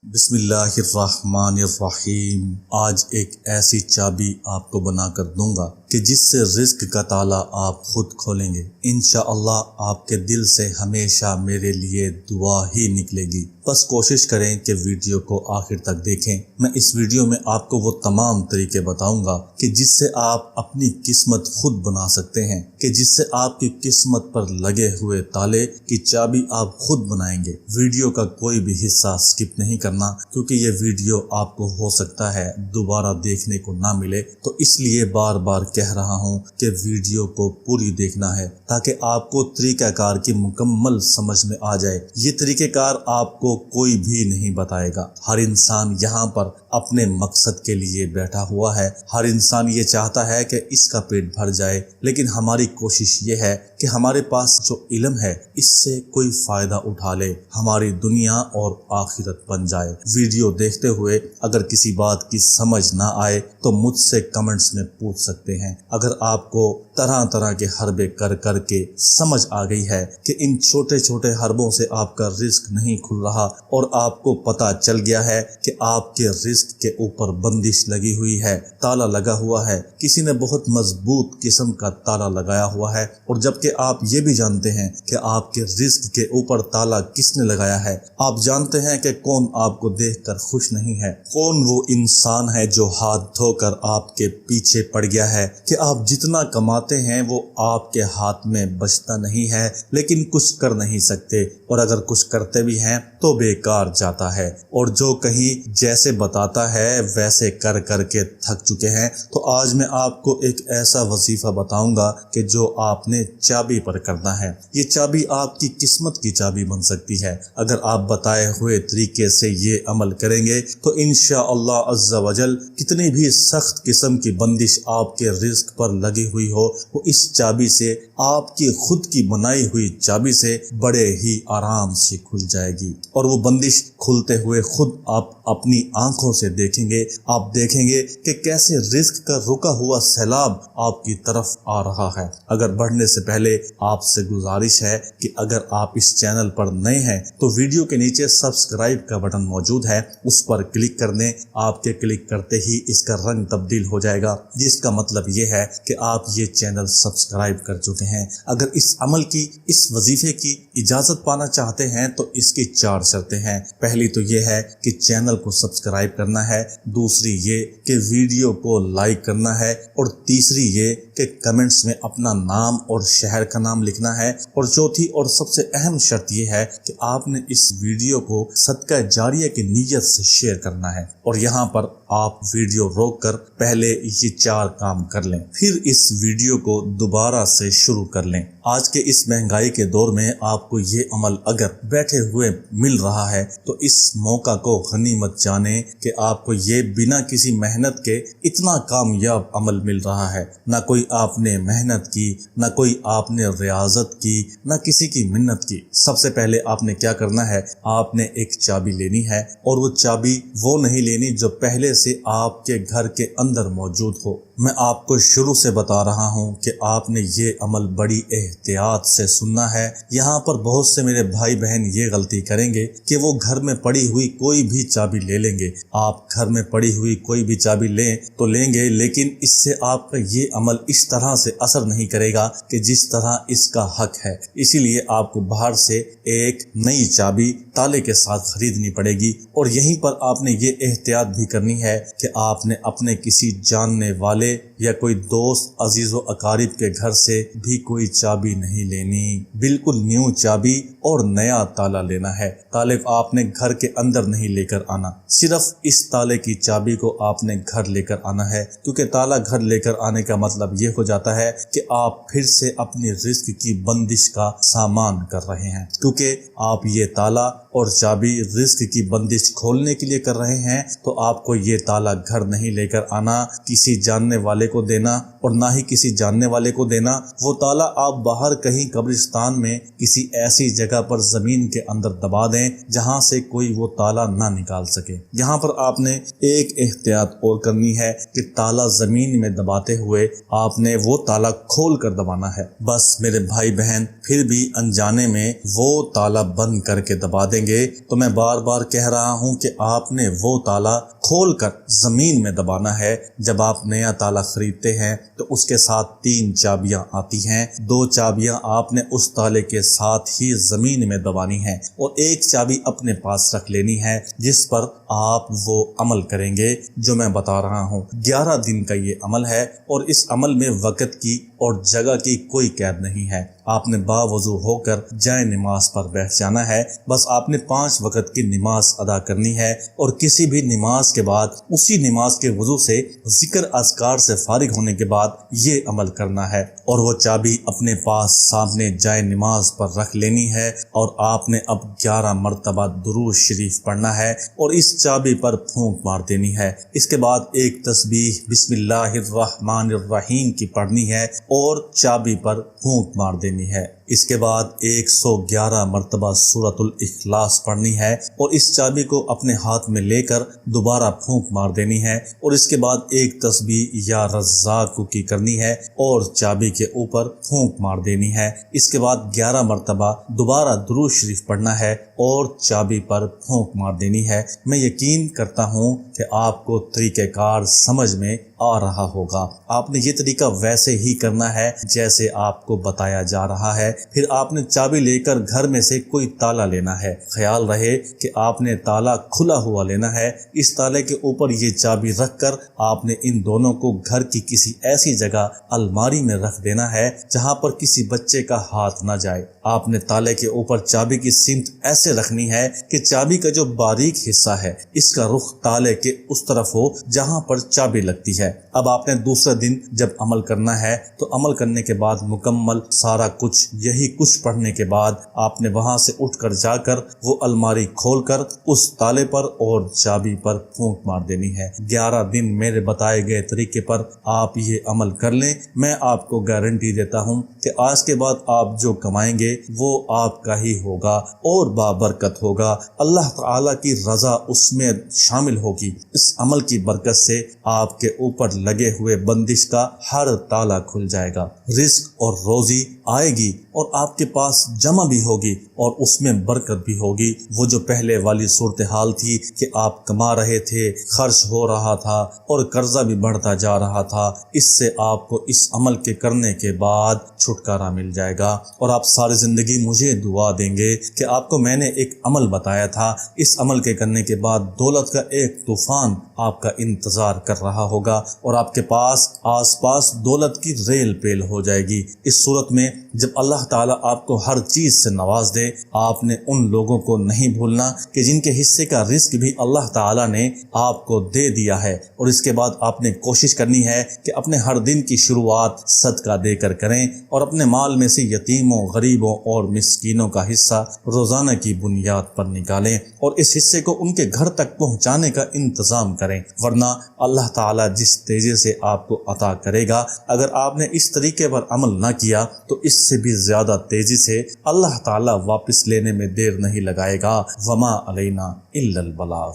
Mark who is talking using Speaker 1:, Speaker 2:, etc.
Speaker 1: بسم اللہ الرحمن الرحیم۔ آج ایک ایسی چابی آپ کو بنا کر دوں گا کہ جس سے رزق کا تالا آپ خود کھولیں گے۔ انشاءاللہ آپ کے دل سے ہمیشہ میرے لیے دعا ہی نکلے گی۔ بس کوشش کریں کہ ویڈیو کو آخر تک دیکھیں۔ میں اس ویڈیو میں آپ کو وہ تمام طریقے بتاؤں گا کہ جس سے آپ اپنی قسمت خود بنا سکتے ہیں، کہ جس سے آپ کی قسمت پر لگے ہوئے تالے کی چابی آپ خود بنائیں گے۔ ویڈیو کا کوئی بھی حصہ سکپ نہیں کرنا، کیونکہ یہ ویڈیو آپ کو ہو سکتا ہے دوبارہ دیکھنے کو نہ ملے، تو اس لیے بار بار کہہ رہا ہوں کہ ویڈیو کو پوری دیکھنا ہے تاکہ آپ کو طریقہ کار کی مکمل سمجھ میں آ جائے۔ یہ طریقہ کار آپ کو کوئی بھی نہیں بتائے گا۔ ہر انسان یہاں پر اپنے مقصد کے لیے بیٹھا ہوا ہے۔ ہر انسان یہ چاہتا ہے کہ اس کا پیٹ بھر جائے، لیکن ہماری کوشش یہ ہے کہ ہمارے پاس جو علم ہے اس سے کوئی فائدہ اٹھا لے، ہماری دنیا اور آخرت بن جائے۔ ویڈیو دیکھتے ہوئے اگر کسی بات کی سمجھ نہ آئے تو مجھ سے کمنٹس میں پوچھ سکتے ہیں۔ اگر آپ کو طرح طرح کے حربے کر کے سمجھ آ گئی ہے کہ ان چھوٹے چھوٹے حربوں سے آپ کا رزق نہیں کھل رہا، اور آپ کو پتہ چل گیا ہے کہ آپ کے رزق کے اوپر بندش لگی ہوئی ہے، تالا لگا ہوا ہے، کسی نے بہت مضبوط قسم کا تالا لگایا ہوا ہے، اور جبکہ آپ یہ بھی جانتے ہیں کہ آپ کے رزق کے اوپر تالا کس نے لگایا ہے، آپ جانتے ہیں کہ کون آپ کو دیکھ کر خوش نہیں ہے، کون وہ انسان ہے جو ہاتھ دھو کر آپ کے پیچھے پڑ گیا ہے کہ آپ جتنا کماتے ہیں وہ آپ کے ہاتھ میں بچتا نہیں ہے، لیکن کچھ کر نہیں سکتے، اور اگر کچھ کرتے بھی ہیں تو بیکار جاتا ہے، اور جو کہیں جیسے بتاتا ہے ویسے کر کے تھک چکے ہیں۔ تو آج میں آپ کو ایک ایسا وظیفہ بتاؤں گا کہ جو آپ نے چابی پر کرنا ہے۔ یہ چابی آپ کی قسمت کی چابی بن سکتی ہے۔ اگر آپ بتائے ہوئے طریقے سے یہ عمل کریں گے تو انشاءاللہ عز و جل کتنی بھی سخت قسم کی بندش آپ کے رزق پر لگی ہوئی ہو، وہ اس چابی سے، آپ کی خود کی بنائی ہوئی چابی سے بڑے ہی آرام سے کھل جائے گی، اور وہ بندش کھلتے ہوئے خود آپ اپنی آنکھوں سے دیکھیں گے۔ آپ دیکھیں گے کہ کیسے رزق کا رکا ہوا سیلاب آپ کی طرف آ رہا ہے۔ اگر بڑھنے سے پہلے آپ سے گزارش ہے کہ اگر آپ اس چینل پر نئے ہیں تو ویڈیو کے نیچے سبسکرائب کا بٹن موجود ہے، اس پر کلک کر دیں۔ آپ کے کلک کرتے ہی اس کا رنگ تبدیل ہو جائے گا، جس کا مطلب یہ ہے کہ آپ یہ چینل سبسکرائب کر چکے ہیں۔ اگر اس عمل کی، اس وظیفے کی اجازت پانا چاہتے ہیں تو اس کی 4 شرطیں ہیں۔ پہلی تو یہ ہے کہ چینل کو سبسکرائب کرنا ہے، دوسری یہ کہ ویڈیو کو لائک کرنا ہے، اور تیسری یہ کہ کمنٹس میں اپنا نام اور شہر کا نام لکھنا ہے، اور چوتھی اور سب سے اہم شرط یہ ہے کہ آپ نے اس ویڈیو کو صدقہ جاریہ کی نیت سے شیئر کرنا ہے۔ اور یہاں پر آپ ویڈیو روک کر پہلے یہ 4 کام کر لیں، پھر اس ویڈیو کو دوبارہ سے شروع کر لیں۔ آج کے اس مہنگائی کے دور میں آپ کو یہ عمل اگر بیٹھے ہوئے مل رہا ہے تو اس موقع کو غنیمت جانیں کہ آپ کو یہ بنا کسی محنت کے اتنا کامیاب عمل مل رہا ہے۔ نہ کوئی آپ نے محنت کی، نہ کوئی آپ نے ریاضت کی، نہ کسی کی منت کی۔ سب سے پہلے آپ نے کیا کرنا ہے، آپ نے ایک چابی لینی ہے، اور وہ چابی وہ نہیں لینی جو پہلے سے آپ کے گھر کے اندر موجود ہو۔ میں آپ کو شروع سے بتا رہا ہوں کہ آپ نے یہ عمل بڑی احتیاط سے سننا ہے۔ یہاں پر بہت سے میرے بھائی بہن یہ غلطی کریں گے کہ وہ گھر میں پڑی ہوئی کوئی بھی چابی لے لیں گے۔ آپ گھر میں پڑی ہوئی کوئی بھی چابی لیں تو لیں گے، لیکن اس سے آپ کا یہ عمل اس طرح سے اثر نہیں کرے گا کہ جس طرح اس کا حق ہے۔ اسی لیے آپ کو باہر سے ایک نئی چابی تالے کے ساتھ خریدنی پڑے گی، اور یہیں پر آپ نے یہ احتیاط بھی کرنی ہے کہ آپ نے اپنے کسی جاننے والے یا کوئی دوست عزیز و اقارب کے گھر سے بھی کوئی چابی نہیں لینی۔ بالکل نیو چابی اور نیا تالا لینا ہے۔ تالے کو آپ نے گھر کے اندر نہیں لے کر آنا، صرف اس تالے کی چابی کو آپ نے گھر لے کر آنا ہے، کیونکہ تالا گھر لے کر آنے کا مطلب یہ ہو جاتا ہے کہ آپ پھر سے اپنی رزق کی بندش کا سامان کر رہے ہیں، کیونکہ آپ یہ تالا اور چابی رزق کی بندش کھولنے کے لیے کر رہے ہیں۔ تو آپ کو یہ تالا گھر نہیں لے کر آنا، کسی جاننے والے کو دینا اور نہ ہی کسی جاننے والے کو دینا۔ وہ تالا آپ باہر کہیں قبرستان میں کسی ایسی جگہ پر زمین کے اندر دبا دیں جہاں سے کوئی وہ تالا نہ نکال سکے۔ یہاں پر آپ نے ایک احتیاط اور کرنی ہے کہ تالا زمین میں دباتے ہوئے آپ نے وہ تالا کھول کر دبانا ہے۔ بس میرے بھائی بہن پھر بھی انجانے میں وہ تالا بند کر کے دبا دیں گے تو میں بار بار کہہ رہا ہوں کہ آپ نے وہ تالا کھول کر زمین میں دبانا ہے۔ جب آپ نیا تالا خریدتے ہیں تو اس کے ساتھ 3 چابیاں آتی ہیں۔ 2 چابیاں آپ نے اس تالے کے ساتھ ہی زمین میں دبانی ہیں اور ایک چابی اپنے پاس رکھ لینی ہے جس پر آپ وہ عمل کریں گے جو میں بتا رہا ہوں۔ 11 دن کا یہ عمل ہے اور اس عمل میں وقت کی اور جگہ کی کوئی قید نہیں ہے۔ آپ نے باوضو ہو کر جائے نماز پر بیٹھ جانا ہے۔ بس آپ نے 5 وقت کی نماز ادا کرنی ہے اور کسی بھی نماز کے بعد اسی نماز کے وضو سے ذکر اذکار سے فارغ ہونے کے بعد یہ عمل کرنا ہے اور وہ چابی اپنے پاس سامنے جائے نماز پر رکھ لینی ہے اور آپ نے اب 11 مرتبہ درود شریف پڑھنا ہے اور اس چابی پر پھونک مار دینی ہے۔ اس کے بعد ایک تسبیح بسم اللہ الرحمن الرحیم کی پڑھنی ہے اور چابی پر پھونک مار دینی ہے۔ اس کے بعد 111 مرتبہ سورۃ الاخلاص پڑھنی ہے اور اس چابی کو اپنے ہاتھ میں لے کر دوبارہ پھونک مار دینی ہے اور اس کے بعد ایک تسبیح یا رزاق کی کرنی ہے اور چابی کے اوپر پھونک مار دینی ہے۔ اس کے بعد 11 مرتبہ دوبارہ درود شریف پڑھنا ہے اور چابی پر پھونک مار دینی ہے۔ میں یقین کرتا ہوں کہ آپ کو طریقہ کار سمجھ میں آ رہا ہوگا۔ آپ نے یہ طریقہ ویسے ہی کرنا ہے جیسے آپ کو بتایا جا رہا ہے۔ پھر آپ نے چابی لے کر گھر میں سے کوئی تالا لینا ہے۔ خیال رہے کہ آپ نے تالا کھلا ہوا لینا ہے۔ اس تالے کے اوپر یہ چابی رکھ کر آپ نے ان دونوں کو گھر کی کسی ایسی جگہ الماری میں رکھ دینا ہے جہاں پر کسی بچے کا ہاتھ نہ جائے۔ آپ نے تالے کے اوپر چابی کی سمت ایسے رکھنی ہے کہ چابی کا جو باریک حصہ ہے اس کا رخ تالے کے اس طرف ہو جہاں پر چابی لگتی ہے۔ اب آپ نے دوسرے دن جب عمل کرنا ہے تو عمل کرنے کے بعد مکمل سارا کچھ یہی کچھ پڑھنے کے بعد آپ نے وہاں سے اٹھ کر جا کر وہ الماری کھول کر اس تالے پر اور چابی پر پھونک مار دینی ہے۔ 11 دن میرے بتائے گئے طریقے پر آپ یہ عمل کر لیں، میں آپ کو گارنٹی دیتا ہوں کہ آج کے بعد آپ جو کمائیں گے وہ آپ کا ہی ہوگا اور بابرکت ہوگا۔ اللہ تعالی کی رضا اس میں شامل ہوگی۔ اس عمل کی برکت سے آپ کے اوپر لگے ہوئے بندش کا ہر تالا کھل جائے گا، رزق اور روزی آئے گی اور آپ کے پاس جمع بھی ہوگی اور اس میں برکت بھی ہوگی۔ وہ جو پہلے والی صورتحال تھی کہ آپ کما رہے تھے، خرچ ہو رہا تھا اور قرضہ بھی بڑھتا جا رہا تھا، اس سے آپ کو اس عمل کے کرنے کے بعد چھٹکارا مل جائے گا اور آپ ساری زندگی مجھے دعا دیں گے کہ آپ کو میں نے ایک عمل بتایا تھا، اس عمل کے کرنے کے بعد دولت کا ایک طوفان آپ کا انتظار کر رہا ہوگا اور آپ کے پاس آس پاس دولت کی ریل پیل ہو جائے گی۔ اس صورت میں جب اللہ تعالیٰ آپ کو ہر چیز سے نواز دے، آپ نے ان لوگوں کو نہیں بھولنا کہ جن کے حصے کا رزق بھی اللہ تعالیٰ نے آپ کو دے دیا ہے، اور اس کے بعد آپ نے کوشش کرنی ہے کہ اپنے ہر دن کی شروعات صدقہ دے کر کریں اور اپنے مال میں سے یتیموں، غریبوں اور مسکینوں کا حصہ روزانہ کی بنیاد پر نکالیں اور اس حصے کو ان کے گھر تک پہنچانے کا انتظام کریں، ورنہ اللہ تعالیٰ جس تیزی سے آپ کو عطا کرے گا، اگر آپ نے اس طریقے پر عمل نہ کیا تو اس سے بھی زیادہ تیزی سے اللہ تعالیٰ واپس لینے میں دیر نہیں لگائے گا۔ وما علینا الا البلاغ۔